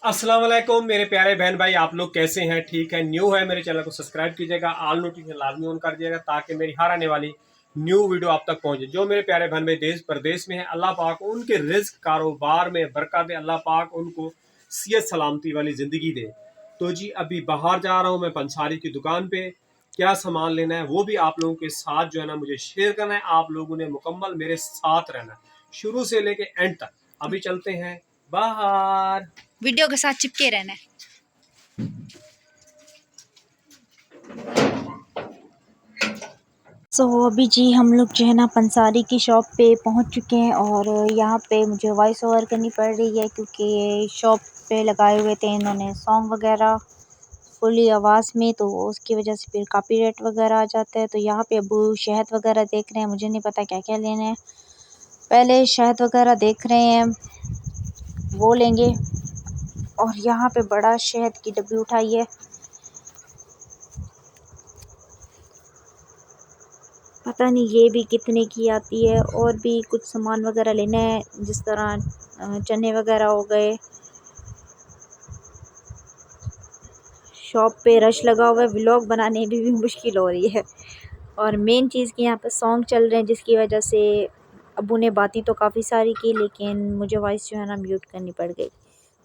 अस्सलाम वालेकुम मेरे प्यारे बहन भाई, आप लोग कैसे हैं? ठीक है? न्यू है मेरे चैनल को सब्सक्राइब कीजिएगा, ऑल नोटिफिकेशन लाजमी ऑन कर दिएगा ताकि मेरी हर आने वाली न्यू वीडियो आप तक पहुंचे। जो मेरे प्यारे बहन भाई देश प्रदेश में है, अल्लाह पाक उनके रिज्क कारोबार में बरकत दे, अल्लाह पाक उनको सेहत सलामती वाली ज़िंदगी दे। तो जी अभी बाहर जा रहा हूँ मैं पंसारी की दुकान पे, क्या सामान लेना है वो भी आप लोगों के साथ जो है ना मुझे शेयर करना है। आप लोगों ने मुकम्मल मेरे साथ रहना है शुरू से लेके एंड तक। अभी चलते हैं बाहर। वीडियो के साथ चिपके रहना है। अभी जी हम लोग जो है ना पंसारी की शॉप पे पहुंच चुके हैं और यहाँ पे मुझे वॉइस ओवर करनी पड़ रही है क्योंकि ये शॉप पे लगाए हुए थे इन्होंने सॉन्ग वगैरह फुली आवाज़ में, तो उसकी वजह से फिर कॉपीराइट वगैरह आ जाता है। तो यहाँ पे अबू शहद वगैरह देख रहे हैं, मुझे नहीं पता क्या क्या लेना है। पहले शहद वगैरह देख रहे हैं, वो लेंगे। और यहाँ पे बड़ा शहद की डब्बी उठाई है, पता नहीं ये भी कितने की आती है। और भी कुछ सामान वगैरह लेना है, जिस तरह चने वगैरह हो गए। शॉप पे रश लगा हुआ है, व्लॉग बनाने में भी मुश्किल हो रही है। और मेन चीज़ कि यहाँ पे सॉन्ग चल रहे हैं, जिसकी वजह से अबू ने बातें तो काफ़ी सारी की लेकिन मुझे वॉइस जो है ना म्यूट करनी पड़ गई।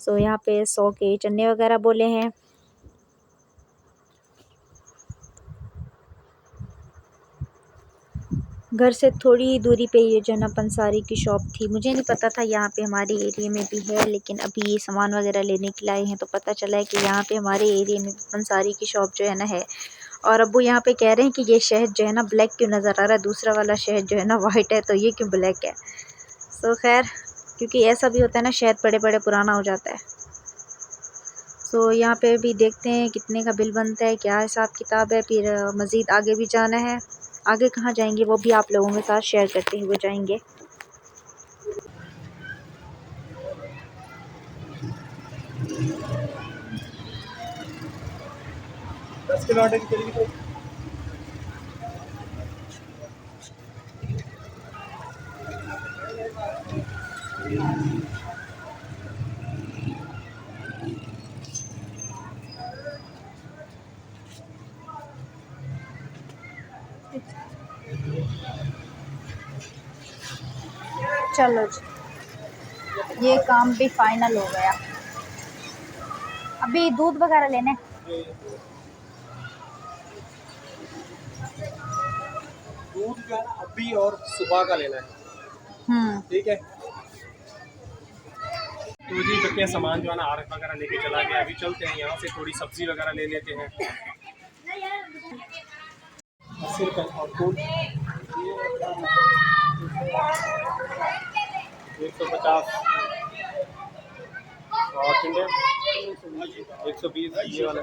यहाँ पे 100 के चने वगैरह बोले हैं। घर से थोड़ी ही दूरी पे ये जो है ना पंसारी की शॉप थी। मुझे नहीं पता था यहाँ पे हमारे एरिया में भी है, लेकिन अभी ये सामान वगैरह लेने के लिए आए हैं तो पता चला है कि यहाँ पे हमारे एरिया में पंसारी की शॉप जो है ना है। और अबू यहाँ पे कह रहे हैं कि ये शहद जो है ना ब्लैक क्यों नज़र आ रहा है, दूसरा वाला शहद जो है ना वाइट है, तो ये क्यों ब्लैक है। खैर, क्योंकि ऐसा भी होता है ना, शहद बड़े बड़े पुराना हो जाता है। यहाँ पे भी देखते हैं कितने का बिल बनता है, क्या हिसाब किताब है। फिर मज़ीद आगे भी जाना है, आगे कहाँ जाएंगे वो भी आप लोगों के साथ शेयर करते हुए जाएंगे। दस किलो आटे की चलेगी तो चलो जी, ये काम भी फाइनल हो गया। अभी दूध वगैरह लेने, दूध जो है ना अभी और सुबह का लेना है, ठीक है। तो जी बच्चे सामान जो है ना आरक वगैरह लेके चला गया। अभी चलते हैं यहाँ से थोड़ी सब्जी वगैरह ले लेते हैं। 80 रुपये और दूध 150 और टिंडे 120 ये वाला।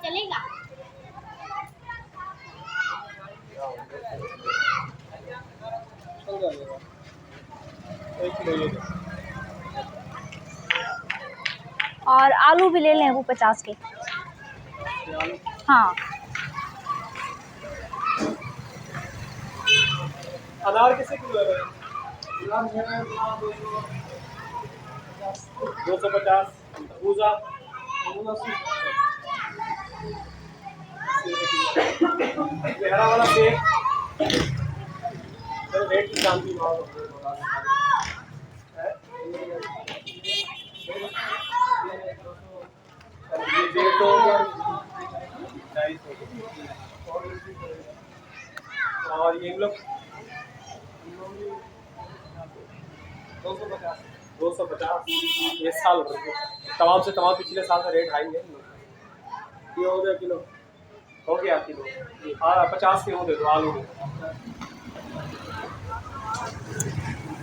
चलेगा। एक किलो ये दो। और आलू भी ले लें वो 50 के। हाँ, अनार कैसे किलो है? 250। तरबूजा हरा वाला सेब रेट की शांति भाव है। ये 150 और ये लोग 250 ये साल भर के तमाम से तमाम पिछले साल का रेट हाई है। ये हो गया किलो, हो गया किलो। हाँ 50 के वो दे दो आलू में।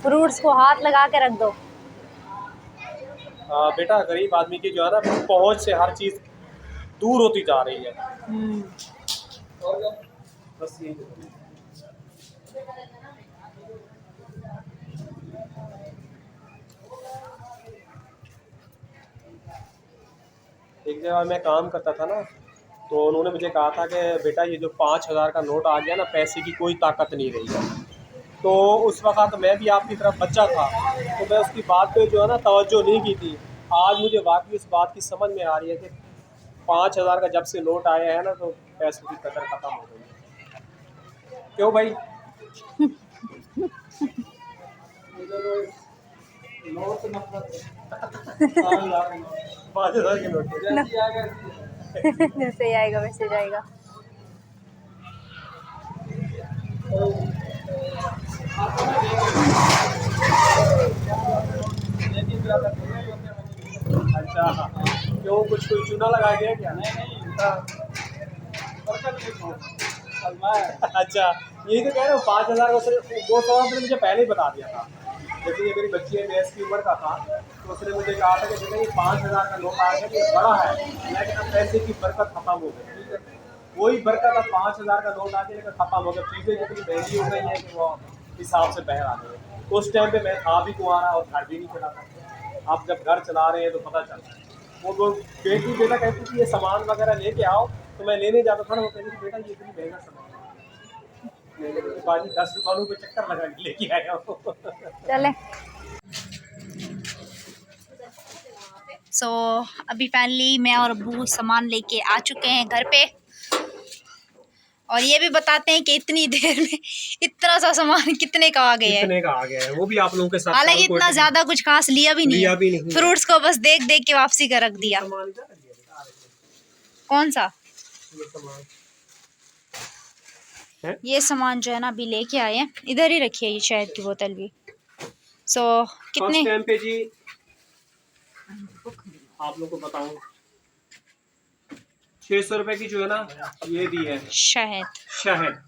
फ्रूट्स को हाथ लगा के रख दो। बेटा गरीब आदमी की जो है ना पहुंच से हर चीज़ दूर होती जा रही है। बस यही एक जगह मैं काम करता था ना, तो उन्होंने मुझे कहा था कि बेटा ये जो 5000 का नोट आ गया ना, पैसे की कोई ताकत नहीं रही है। तो उस वक्त मैं भी आपकी तरफ बच्चा था, तो मैं उसकी बात पे जो है ना तवज्जो नहीं की थी। आज मुझे वाकई इस बात की समझ में आ रही है कि 5,000 का जब से नोट आया है ना, तो पैसों की कदर खत्म हो गई है। क्यों भाई? नोट तो नफरत है। 5,000 के नोट जैसे आ गए। जैसे ही आएगा वैसे जाएगा। अच्छा, क्यों कुछ कोई चूना लगा दिया क्या? नहीं। अच्छा, यही तो कह रहे हो 5,000 वो तो आपने मुझे पहले ही बता दिया था। जैसे ये मेरी बच्ची है, मैथ्स की उम्र का था, तो उसने मुझे कहा था कि बेटा ये 5,000 का नोट आया है, ये बड़ा है, लेकिन अब पैसे की बरकत खत्म हो गई। ठीक है, वही बरकत अब 5,000 का नोट आ गया, लेकिन खत्म हो गया। चीज़ें जितनी महंगी हो गई है कि वो हिसाब से बहर आ गई है। उस टाइम पे मैं था भी कुंवारा और घर भी नहीं चला था। आप जब घर चला रहे हैं तो पता चल रहा है। वो बेटी बेटा कहती थी ये सामान वगैरह लेके आओ, तो मैं लेने जाता था ना, वो कहती थी बेटा ये इतनी महंगा सामान बाजी 10 दुकानों पे चक्कर लगा के लेके आया हूँ। चले। सो अभी फाइनली मैं और अब्बू सामान लेके आ चुके हैं घर पे, और ये भी बताते हैं कि इतनी देर में इतना सा सामान कितने का आ गया है। कितने का आ गया है वो भी आप लोगों के साथ। हालांकि इतना ज्यादा कुछ खास लिया भी नहीं है, फ्रूट्स को बस देख देख के वापसी का रख दिया। कौन सा? ये सामान जो है ना अभी लेके आए हैं, इधर ही रखी है ये शहद की बोतल भी। सो कितने टाइम पे जी आप लोग को बताऊं, 600 रुपए की जो है ना ये दी है शहद। शहद।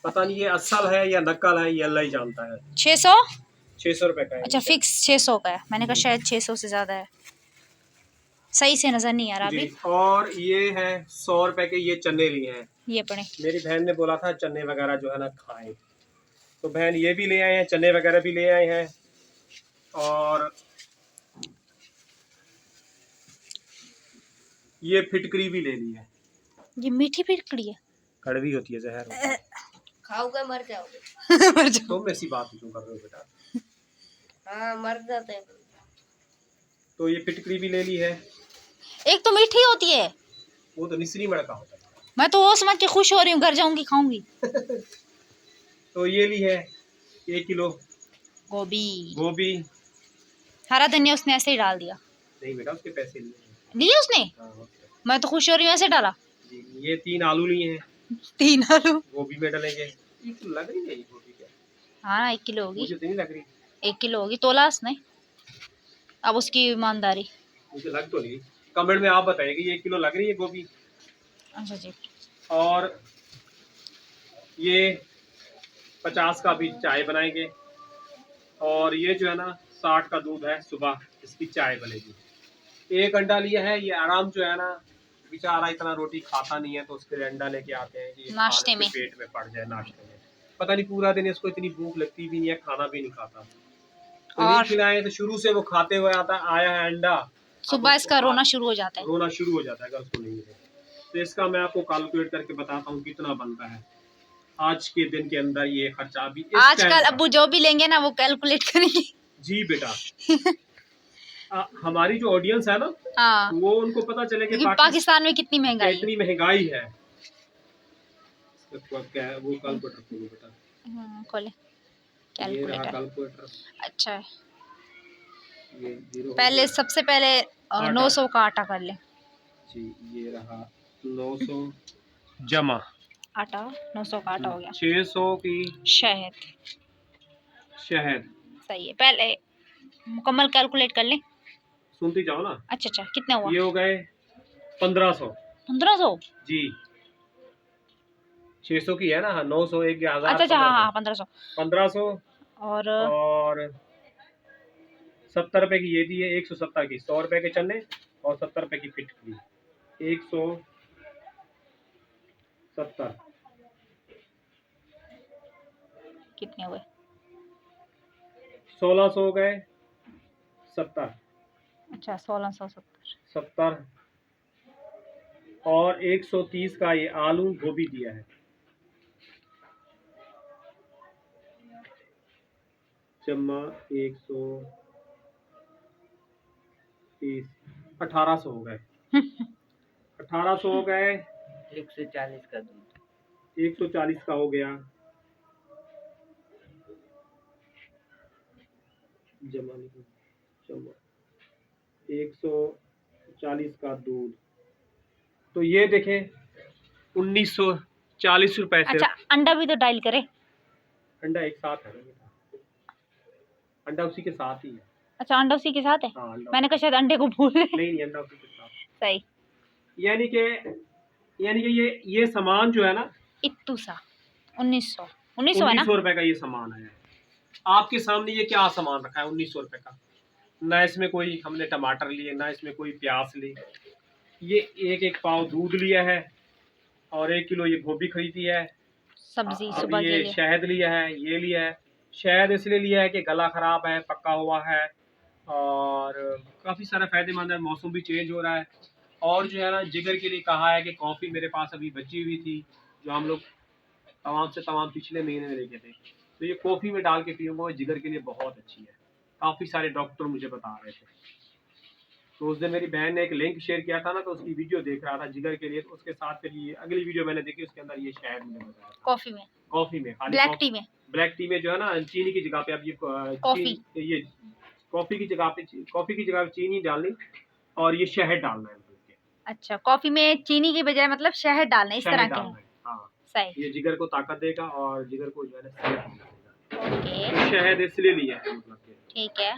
पता नहीं ये असल है या नकल है, ये अल्लाह ही जानता है। 600? 600 रुपए का है। अच्छा, फिक्स 600 का है। मैंने कहा शायद 600 से ज्यादा है, सही से नजर नहीं आ रहा अभी। और ये है 100 रुपए के, ये चने लिए हैं। ये पड़े। मेरी बहन ने बोला था चने वगैरह जो है ना खाएं, तो बहन ये भी ले आए हैं, चने वगैरह भी ले आए हैं। और ये फिटकरी भी ले ली है। ये मीठी फिटकरी है, कड़वी होती है, जहर होती है। खाओगे मर जाओगे। मर जाओ। तुम ऐसी बात क्यों कर रहे हो बेटा? हाँ, मर जाते हैं। तो ये फिटकरी भी ले ली है। एक तो मीठी होती है, वो तो निसरी मड़का होता है। मैं तो वो समझ के खुश हो रही हूँ, घर जाऊंगी खाऊंगी। तो ये ली है 1 किलो गोभी। हरा धनिया उसने ऐसे ही डाल दिया। नहीं बेटा, उसके पैसे लिए लिए उसने। हाँ, मैं तो खुश हो रही हूँ, ऐसे डाला। ये 3 आलू लिए हैं। 3 आलू गोभी में डालेंगे। ये तो लग रही है ये गोभी क्या? हाँ, 1 किलो होगी। मुझे तो नहीं लग रही। 1 किलो होगी, तोला उसने। अब उसकी ईमानदारी। मुझे लग तो नहीं। कमेंट में आप बताइए कि ये 1 किलो लग रही है गोभी। अच्छा जी। और ये 50 का भी चाय बनाएंगे। और ये जो है ना 60 का दूध है, सुबह इसकी चाय बनेगी। 1 अंडा लिया है, ये आराम जो है ना बेचारा इतना रोटी खाता नहीं है, तो उसके लिए अंडा लेके आते हैं कि नाश्ते में पेट में पड़ जाए नाश्ते में। पता नहीं पूरा दिन इसको इतनी भूख लगती भी नहीं है, खाना भी नहीं खाता। तो नहीं खिलाए तो शुरू से वो खाते हुए आया है अंडा। सुबह इसका रोना शुरू हो जाता है। रोना शुरू हो जाता है अगर उसको नहीं मिले। तो इसका मैं आपको कैलकुलेट करके बताता हूँ कितना बनता है आज के दिन के अंदर ये खर्चा। अभी आजकल अब्बू जो भी लेंगे ना वो कैलकुलेट करेंगे। जी बेटा। हमारी जो ऑडियंस है ना, हाँ, वो उनको पता चले कि पाकिस्तान में कितनी महंगाई इतनी महंगाई है। वो कैलकुलेटर खोलो बेटा। खोले ये रहा कैलकुलेटर। अच्छा है। ये पहले सबसे पहले 900 का आटा कर ले जी। ये रहा 900 जमा आटा। 900 का आटा हो गया। 600 की शहद। सही है, पहले मुकम्मल कैलकुलेट कर ले। सुनती जाओ ना। अच्छा, कितने हुआ? ये हो गए 1500। 1500 जी। 600 की है ना, 900 एक 1000। अच्छा, हाँ 1500 और 70 रुपए की ये दी है, 170 की। 100 रुपए के चने और 70 रुपए की फिटकरी, 170। कितने हुए? 1600 हो गए 70। अच्छा, 1670। 70 और 130 का ये आलू गोभी दिया है। जमा 130, 1800 हो गए। 1800 हो गए। 140 का दूध। 140 का हो गया। जमा 140 का दूध, तो ये देखें 1940 रुपए से। अच्छा अंडा भी तो डायल करे। अंडा एक साथ है ना, अंडा उसी के साथ ही है। अच्छा अंडा उसी के साथ है। हाँ, अंडा मैंने कहा शायद अंडे को भूल गए। नहीं, अंडा उसी के साथ। सही। यानी कि ये सामान जो है ना, इत्तू सा 1900 है ना। 1900 रुपए का ये सामान है। आपके सामने ये क्या सामान रखा है 1900 रुपए का। ना इसमें कोई हमने टमाटर लिए, ना इसमें कोई प्याज ली। ये एक पाव दूध लिया है और 1 किलो ये गोभी खरीदी है। सब्जी अब सुबह के ये लिए। शहद लिया है, ये लिया है। शहद इसलिए लिया है कि गला खराब है, पक्का हुआ है और काफ़ी सारा फायदेमंद है। मौसम भी चेंज हो रहा है। और जो है ना, जिगर के लिए कहा है कि कॉफ़ी मेरे पास अभी बची हुई थी, जो हम लोग तमाम पिछले महीने में लेके थे, तो ये कॉफ़ी में डाल के पीऊँगा, जिगर के लिए बहुत अच्छी है। काफ़ी सारे डॉक्टर मुझे बता रहे थे। तो उस दिन मेरी बहन ने एक लिंक शेयर किया था ना, तो उसकी वीडियो देख रहा था जिगर के लिए, तो उसके साथ फिर ये अगली वीडियो मैंने देखी, उसके अंदर ये शहद मुझे बताया था। कॉफी में, खाली ब्लैक टी में। ब्लैक टी में जो है ना, चीनी की जगह पे अब ये ये कॉफी की जगह पे चीनी डालनी और ये शहद डालना है। अच्छा कॉफी में चीनी की बजाय मतलब शहद डालना, इस तरह के। हाँ सही। ये जिगर को ताकत देगा और जिगर को जो है ना सेहत देगा। ओके शहद इसलिए लिया है, मतलब ठीक है।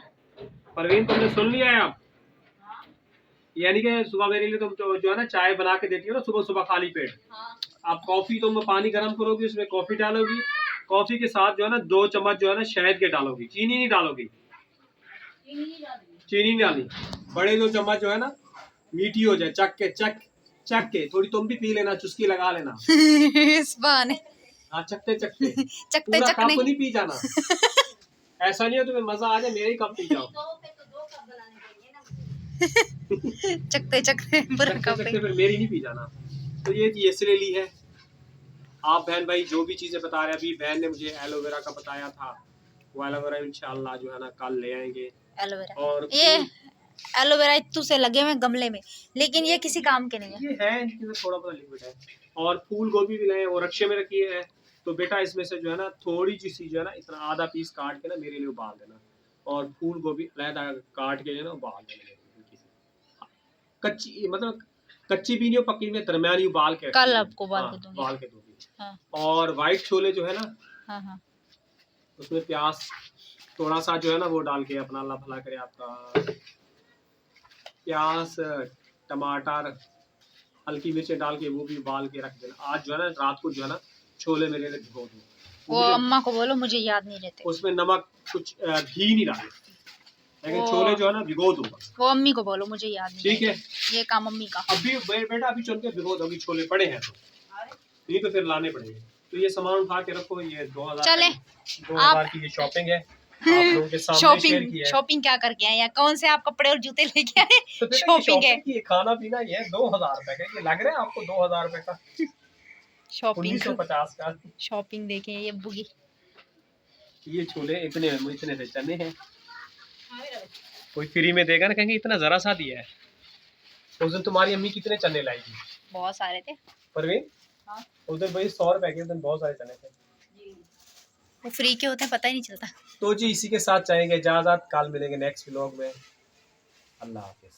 परवीन तुमने सुन लिया है आप? यानी कि सुबह मेरे लिए तुम जो है ना चाय बना के देती हो ना सुबह सुबह खाली पेट। आप कॉफी तुम पानी गर्म करोगी, उसमें कॉफी डालोगी, कॉफी के साथ जो है ना 2 चम्मच जो है ना शहद के डालोगी, चीनी नहीं डालोगी। चीनी नहीं डाली। बड़े 2 चम्मच जो है ना, मीठी हो जाए, चख के थोड़ी तुम भी पी लेना, चुस्की लगा लेना। इस बहाने हाँ चखते चखते पूरा चखने कप नहीं पी जाना। ऐसा नहीं हो तुम्हें मजा आ जाए मेरे ही कप पी जाओ। चखते चखते फिर मेरी नहीं पी जाना। तो ये चीज इसलिए ली है। आप बहन भाई जो भी चीजें बता रहे हैं, अभी बहन ने मुझे एलोवेरा का बताया था, वो एलोवेरा इंशाल्लाह जो है ना कल ले आएंगे। एलोवेरा, और ये एलोवेरा इत्तू से लगे हुए गमले में, लेकिन ये किसी काम के नहीं है। ये है इनके थोड़ा बहुत लिक्विड है। और फूल गोभी भी लाए, वो रक्षे में रखी है। तो बेटा इसमें से जो है ना थोड़ी सी जो है ना इतना आधा पीस काट के ना मेरे लिए उबाल देना, और फूल गोभी अलहदा काट के जो है ना उबाल देना। कच्ची मतलब कच्ची भी नहीं हो, पक्की में दरमियानी उबाल के कल आपको उबाल के दूंगी। उबाल के दूंगी। हाँ। और व्हाइट छोले जो है ना, हाँ। उसमें प्याज थोड़ा सा जो है ना वो डाल के, अपना अल्लाह भला करे आपका, प्याज टमाटर हल्की मिर्चें डाल के वो भी उबाल के रख देना। आज जो है ना रात को जो है ना छोले मेरे लिए भिगो दो। वो अम्मा को बोलो, मुझे याद नहीं रहते। उसमें नमक कुछ घी नहीं डाले, लेकिन छोले जो है ना भिगो दूंगा। वो अम्मी को बोलो, मुझे याद नहीं। ठीक है, ये काम अम्मी का। अभी बेटा अभी चल के भिगो दो, अभी छोले पड़े हैं तो नहीं तो फिर लाने पड़ेंगे। तो ये सामान उठा के रखो। ये 2000 की ये शॉपिंग है। आप लोगों के सामने शेयर किया है। शॉपिंग क्या करके आए? कौन से आप कपड़े और जूते लेके आए? तो शॉपिंग है कि खाना पीना ये है। 2000 रुपए का ये लग रहा है आपको? 2000 रुपए का शॉपिंग, 1950 का शॉपिंग देखें। ये बुगी, ये छोले इतने से चने हैं। कोई फ्री में देगा ना, कहेंगे इतना जरा सा दिया है। उस दिन तुम्हारी अम्मी कितने चने लाई थी? बहुत सारे थे परवीन। हाँ। उस दिन भाई 100 रुपए के, उस दिन बहुत सारे चने थे। वो फ्री के होते हैं, पता ही नहीं चलता। तो जी इसी के साथ चाहेंगे इजाजत, कल मिलेंगे नेक्स्ट व्लॉग में। अल्लाह हाफिज।